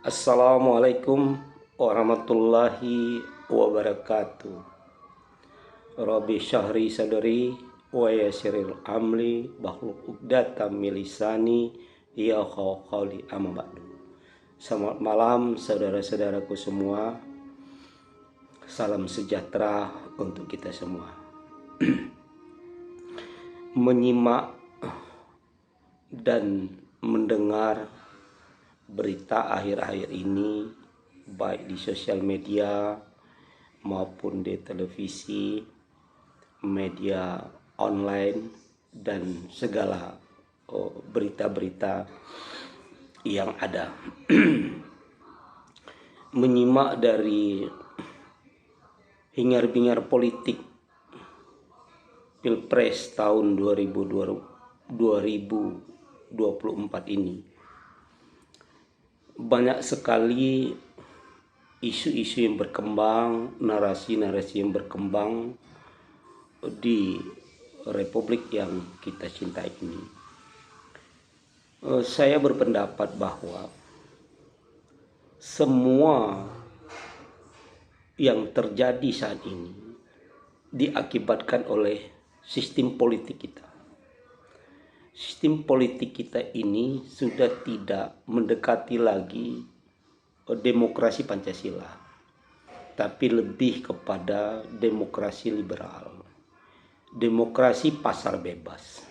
Assalamualaikum warahmatullahi wabarakatuh. Rabbi syahri sadri wa yassiril amri wahlul 'uqdatam min lisani yafqahu qawli amma ba'du. Selamat malam saudara-saudaraku semua. Salam sejahtera untuk kita semua. Menyimak dan mendengar berita akhir-akhir ini baik di sosial media maupun di televisi, media online, dan segala berita-berita yang ada. Menyimak dari hingar-bingar politik Pilpres tahun 2024 ini, banyak sekali isu-isu yang berkembang, narasi-narasi yang berkembang di Republik yang kita cintai ini. Saya berpendapat bahwa semua yang terjadi saat ini diakibatkan oleh sistem politik kita. Sistem politik kita ini sudah tidak mendekati lagi demokrasi Pancasila, tapi lebih kepada demokrasi liberal, demokrasi pasar bebas.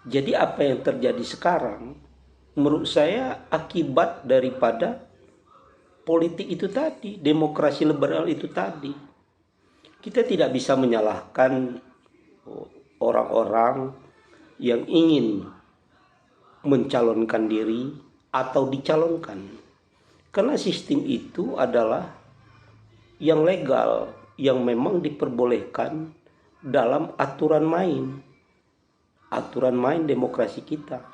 Jadi apa yang terjadi sekarang menurut saya akibat daripada politik itu tadi, demokrasi liberal itu tadi. Kita tidak bisa menyalahkan orang-orang yang ingin mencalonkan diri atau dicalonkan, karena sistem itu adalah yang legal, yang memang diperbolehkan dalam aturan main demokrasi kita,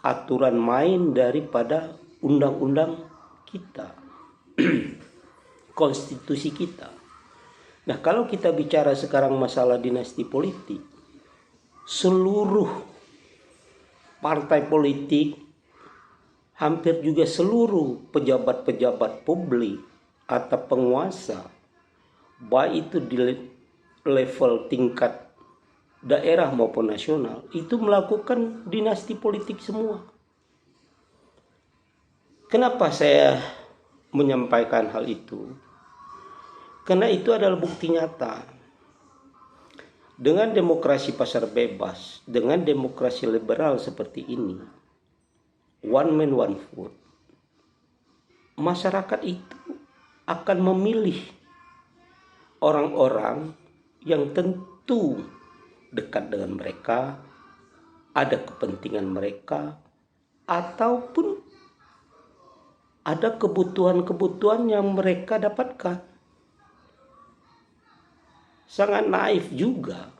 aturan main daripada undang-undang kita, konstitusi kita. Nah, kalau kita bicara sekarang masalah dinasti politik, seluruh partai politik, hampir juga seluruh pejabat-pejabat publik atau penguasa, baik itu di level tingkat daerah maupun nasional, itu melakukan dinasti politik semua. Kenapa saya menyampaikan hal itu? Karena itu adalah bukti nyata. Dengan demokrasi pasar bebas, dengan demokrasi liberal seperti ini, one man one vote, masyarakat itu akan memilih orang-orang yang tentu dekat dengan mereka, ada kepentingan mereka, ataupun ada kebutuhan-kebutuhan yang mereka dapatkan. Sangat naif juga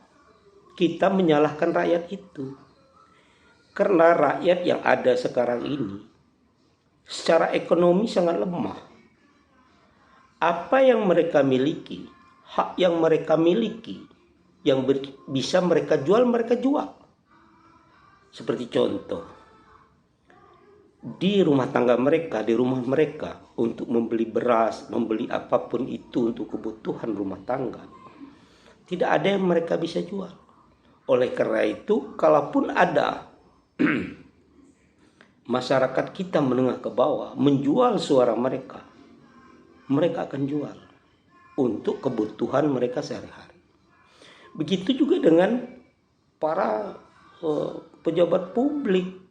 kita menyalahkan rakyat itu, karena rakyat yang ada sekarang ini secara ekonomi sangat lemah. Apa yang mereka miliki, hak yang mereka miliki, yang bisa mereka jual, mereka jual. Seperti contoh, di rumah tangga mereka, di rumah mereka, untuk membeli beras, membeli apapun itu untuk kebutuhan rumah tangga, tidak ada yang mereka bisa jual. Oleh karena itu, kalaupun ada masyarakat kita menengah ke bawah menjual suara mereka, mereka akan jual untuk kebutuhan mereka sehari-hari. Begitu juga dengan para pejabat publik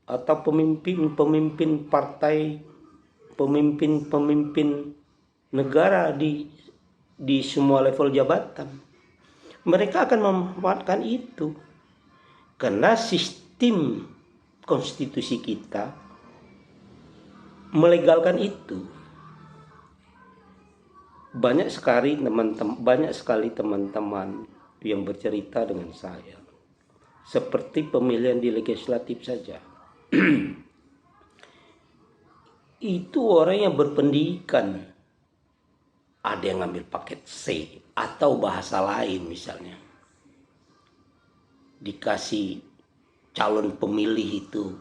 atau pemimpin partai, pemimpin negara di semua level jabatan. Mereka akan memanfaatkan itu karena sistem konstitusi kita melegalkan itu. Banyak sekali teman-teman yang bercerita dengan saya, seperti pemilihan di legislatif saja. Itu orang yang berpendidikan, ada yang ngambil paket C atau bahasa lain misalnya, dikasih calon pemilih itu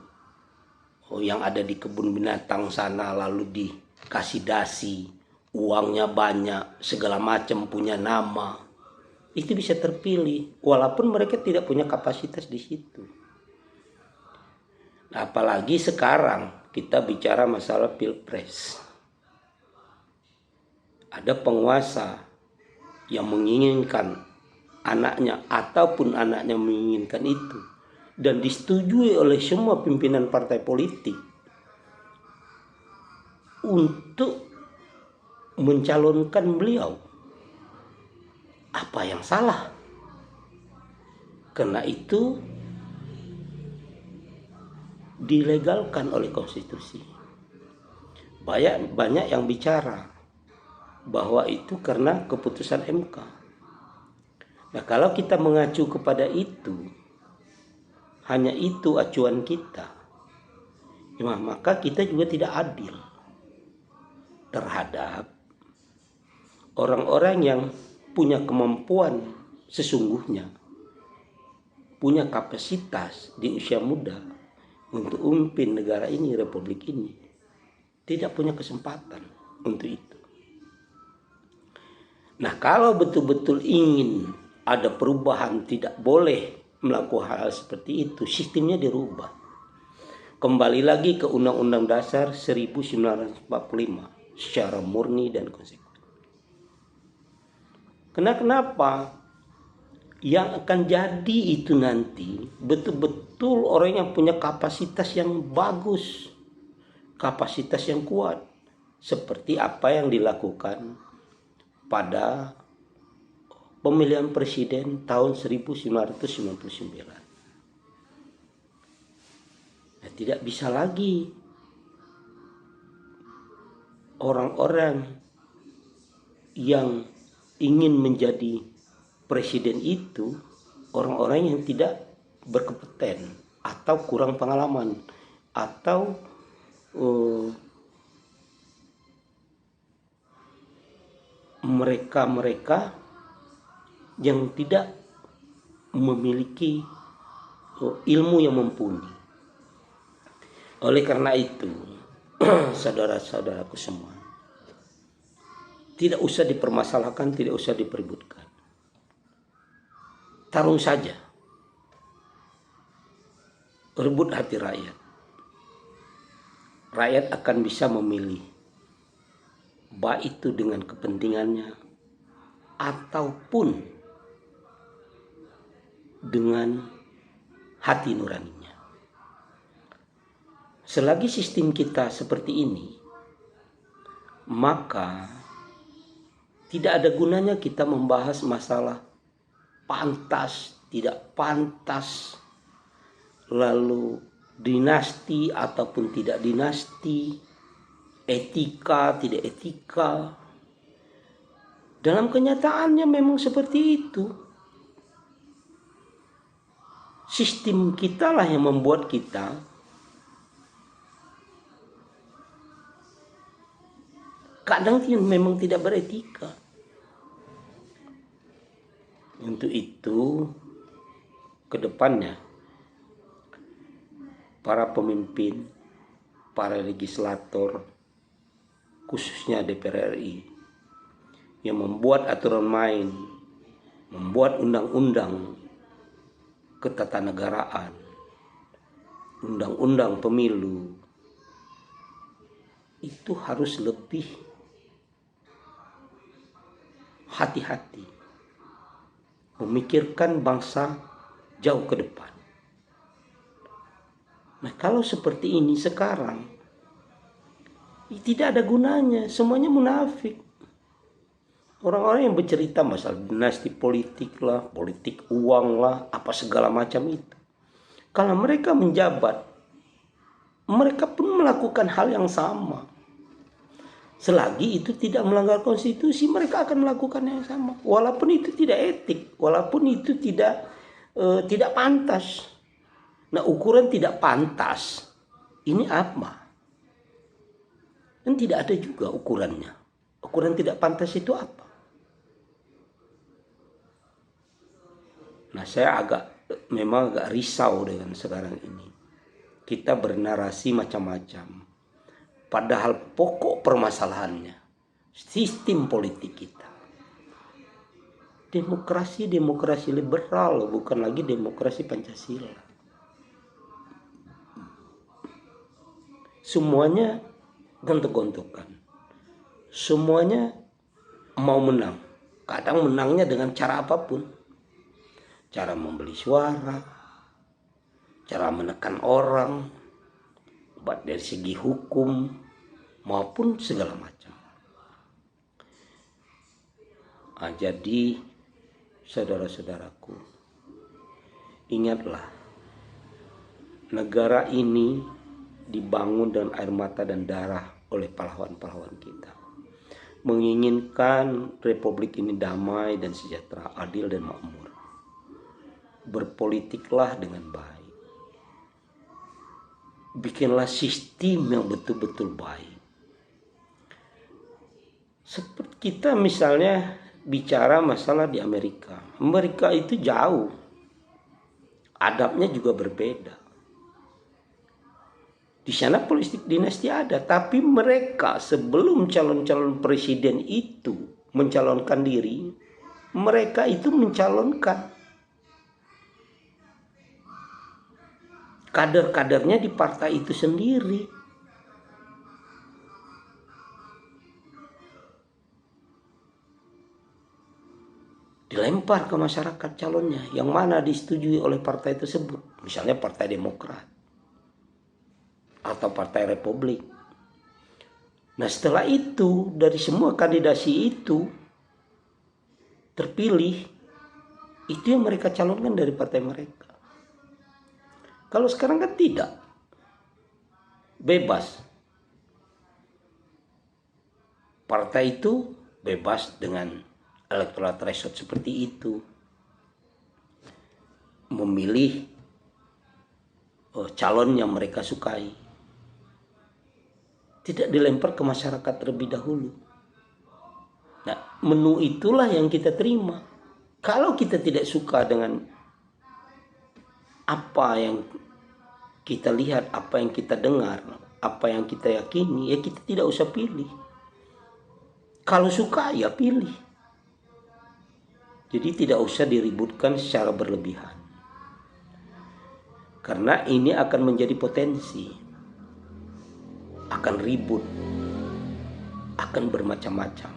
yang ada di kebun binatang sana lalu dikasih dasi, uangnya banyak, segala macam, punya nama, itu bisa terpilih walaupun mereka tidak punya kapasitas di situ. Nah, apalagi sekarang kita bicara masalah pilpres, ada penguasa yang menginginkan anaknya ataupun anaknya menginginkan itu dan disetujui oleh semua pimpinan partai politik untuk mencalonkan beliau. Apa yang salah? Karena itu dilegalkan oleh konstitusi. Banyak yang bicara bahwa itu karena keputusan MK. Nah, kalau kita mengacu kepada itu, hanya itu acuan kita, maka kita juga tidak adil terhadap orang-orang yang punya kemampuan sesungguhnya, punya kapasitas di usia muda untuk memimpin negara ini, republik ini, tidak punya kesempatan untuk itu. Nah, kalau betul-betul ingin ada perubahan, tidak boleh melakukan hal seperti itu, sistemnya dirubah. Kembali lagi ke Undang-Undang Dasar 1945 secara murni dan konsekuen. Kenapa? Yang akan jadi itu nanti betul-betul orang yang punya kapasitas yang bagus, kapasitas yang kuat, seperti apa yang dilakukan pada pemilihan presiden tahun 1999. Nah, tidak bisa lagi orang-orang yang ingin menjadi presiden itu orang-orang yang tidak berkompeten atau kurang pengalaman atau mereka-mereka yang tidak memiliki ilmu yang mumpuni. Oleh karena itu, saudara-saudaraku semua, tidak usah dipermasalahkan, tidak usah dipeributkan. Tarung saja, rebut hati rakyat. Rakyat akan bisa memilih, baik itu dengan kepentingannya ataupun dengan hati nuraninya. Selagi sistem kita seperti ini, maka tidak ada gunanya kita membahas masalah pantas, tidak pantas, lalu dinasti ataupun tidak dinasti, etika, tidak etika. Dalam kenyataannya memang seperti itu. Sistem kita lah yang membuat kita kadang memang tidak beretika. Untuk itu, ke depannya para pemimpin, para legislator, khususnya DPR RI, yang membuat aturan main, membuat undang-undang ketatanegaraan, undang-undang pemilu, itu harus lebih hati-hati, memikirkan bangsa jauh ke depan. Nah, kalau seperti ini sekarang, tidak ada gunanya, semuanya munafik. Orang-orang yang bercerita masalah dinasti politik lah, politik uang lah, apa segala macam itu. Kalau mereka menjabat, mereka pun melakukan hal yang sama. Selagi itu tidak melanggar konstitusi, mereka akan melakukan yang sama. Walaupun itu tidak etik, walaupun itu tidak pantas. Nah, ukuran tidak pantas ini apa? Dan tidak ada juga ukurannya. Ukuran tidak pantas itu apa? Nah, saya memang agak risau dengan sekarang ini. kita bernarasi macam-macam. Padahal pokok permasalahannya sistem politik kita. Demokrasi liberal, bukan lagi demokrasi Pancasila. Semuanya gontok-gontokan. Semuanya mau menang. Kadang menangnya dengan cara apapun. Cara membeli suara, cara menekan orang, baik dari segi hukum maupun segala macam. Jadi saudara-saudaraku, ingatlah, negara ini dibangun dengan air mata dan darah oleh pahlawan-pahlawan kita. Menginginkan republik ini damai dan sejahtera, adil dan makmur. Berpolitiklah dengan baik. Bikinlah sistem yang betul-betul baik. Seperti kita misalnya bicara masalah di Amerika. Amerika itu jauh. Adabnya juga berbeda. Di sana politik dinasti ada, tapi mereka sebelum calon-calon presiden itu mencalonkan diri, mereka itu mencalonkan kader-kadernya di partai itu sendiri. Dilempar ke masyarakat calonnya yang mana disetujui oleh partai tersebut, misalnya Partai Demokrat atau Partai Republik. Nah, setelah itu dari semua kandidasi itu terpilih, itu yang mereka calonkan dari partai mereka. Kalau sekarang kan tidak, bebas. Partai itu bebas dengan electoral threshold seperti itu, memilih calon yang mereka sukai, tidak dilempar ke masyarakat terlebih dahulu. Nah, menu itulah yang kita terima. Kalau kita tidak suka dengan apa yang kita lihat, apa yang kita dengar, apa yang kita yakini, ya kita tidak usah pilih. Kalau suka ya pilih. Jadi tidak usah diributkan secara berlebihan. Karena ini akan menjadi potensi. Akan ribut. Akan bermacam-macam.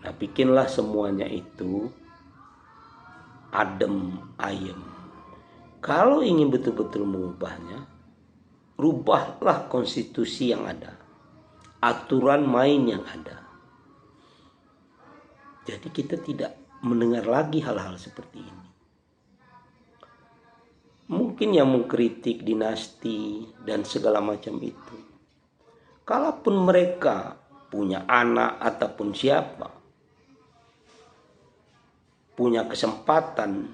Nah, bikinlah semuanya itu adem, ayem. Kalau ingin betul-betul mengubahnya, rubahlah konstitusi yang ada. Aturan main yang ada. Jadi kita tidak mendengar lagi hal-hal seperti ini. Mungkin yang mengkritik dinasti dan segala macam itu, kalaupun mereka punya anak ataupun siapa, punya kesempatan,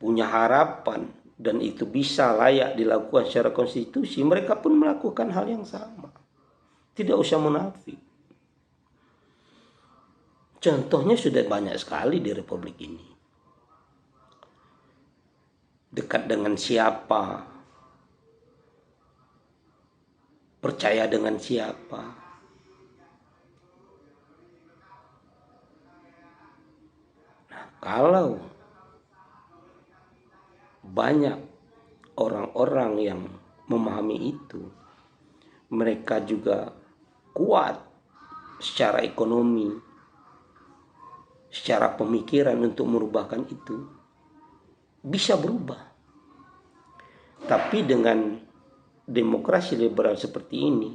punya harapan, dan itu bisa layak dilakukan secara konstitusi, mereka pun melakukan hal yang sama. Tidak usah munafik. Contohnya sudah banyak sekali di Republik ini. Dekat dengan siapa, percaya dengan siapa. Nah, kalau banyak orang-orang yang memahami itu, mereka juga kuat secara ekonomi, secara pemikiran untuk merubahkan itu, bisa berubah. Tapi dengan demokrasi liberal seperti ini,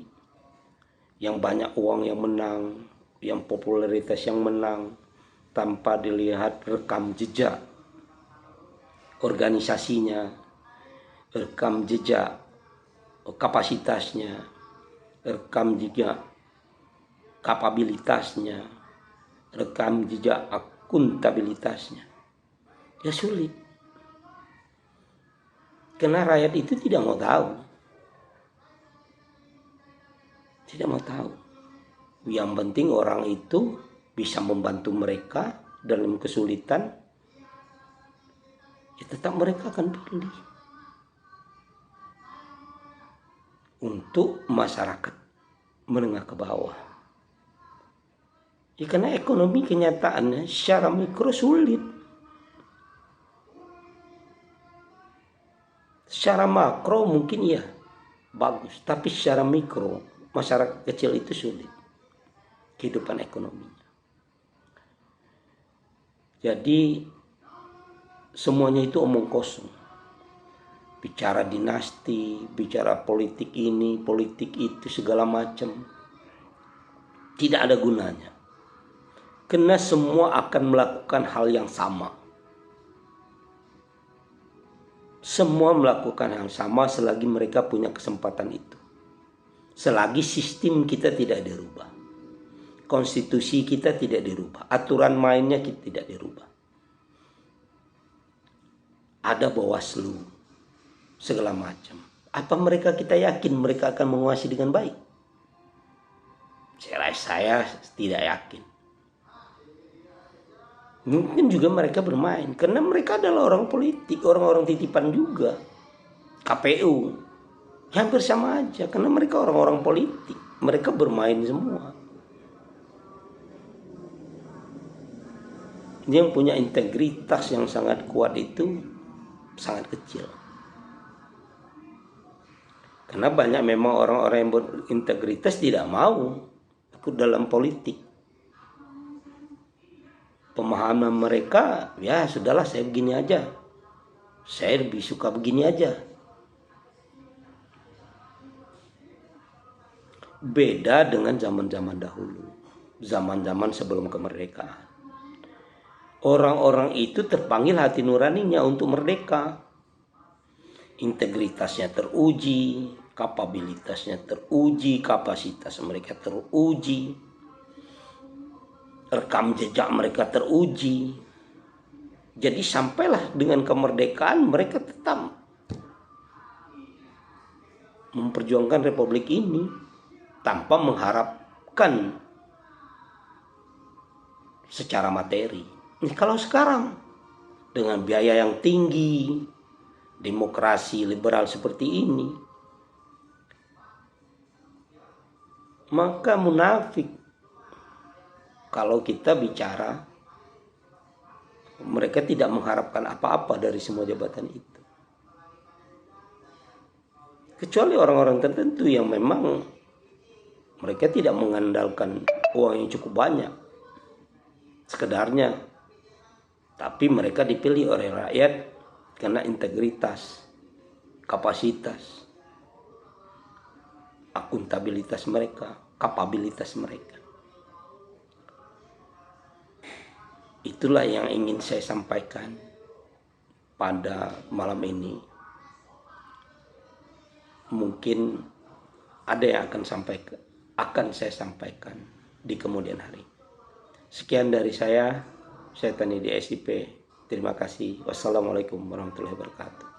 yang banyak uang yang menang, yang popularitas yang menang, tanpa dilihat rekam jejak organisasinya, rekam jejak kapasitasnya, rekam jejak kapabilitasnya, rekam jejak akuntabilitasnya, ya sulit. Karena rakyat itu tidak mau tahu. Tidak mau tahu. Yang penting orang itu bisa membantu mereka dalam kesulitan, ya tetap mereka akan pilih. untuk masyarakat menengah ke bawah. Ya, karena ekonomi kenyataannya secara mikro sulit. Secara makro mungkin ya bagus, tapi secara mikro masyarakat kecil itu sulit kehidupan ekonominya. Jadi semuanya itu omong kosong. Bicara dinasti, bicara politik ini, politik itu, segala macam. Tidak ada gunanya. Karena semua akan melakukan hal yang sama. Semua melakukan hal yang sama selagi mereka punya kesempatan itu. Selagi sistem kita tidak dirubah. Konstitusi kita tidak dirubah. Aturan mainnya kita tidak dirubah. Ada Bawaslu, segala macam. Apa mereka kita yakin mereka akan menguasai dengan baik? Saya tidak yakin. Mungkin juga mereka bermain karena mereka adalah orang politik, orang-orang titipan juga. KPU hampir sama aja karena mereka orang-orang politik, mereka bermain semua. Yang punya integritas yang sangat kuat itu sangat kecil. Karena banyak memang orang-orang yang berintegritas tidak mau ikut dalam politik. Pemahaman mereka, ya sudahlah saya begini aja. Saya lebih suka begini aja. Beda dengan zaman-zaman dahulu. Zaman-zaman sebelum kemerdekaan. Orang-orang itu terpanggil hati nuraninya untuk merdeka. Integritasnya teruji, kapabilitasnya teruji, kapasitas mereka teruji, rekam jejak mereka teruji. Jadi sampailah dengan kemerdekaan mereka tetap memperjuangkan republik ini tanpa mengharapkan secara materi. Kalau sekarang dengan biaya yang tinggi, demokrasi liberal seperti ini, maka munafik kalau kita bicara mereka tidak mengharapkan apa-apa dari semua jabatan itu. Kecuali orang-orang tertentu yang memang mereka tidak mengandalkan uang yang cukup banyak sekedarnya, tapi mereka dipilih oleh rakyat karena integritas, kapasitas, akuntabilitas mereka, kapabilitas mereka. Itulah yang ingin saya sampaikan pada malam ini. Mungkin ada yang akan saya sampaikan di kemudian hari. Sekian dari saya Tani di SIP. Terima kasih. Wassalamualaikum warahmatullahi wabarakatuh.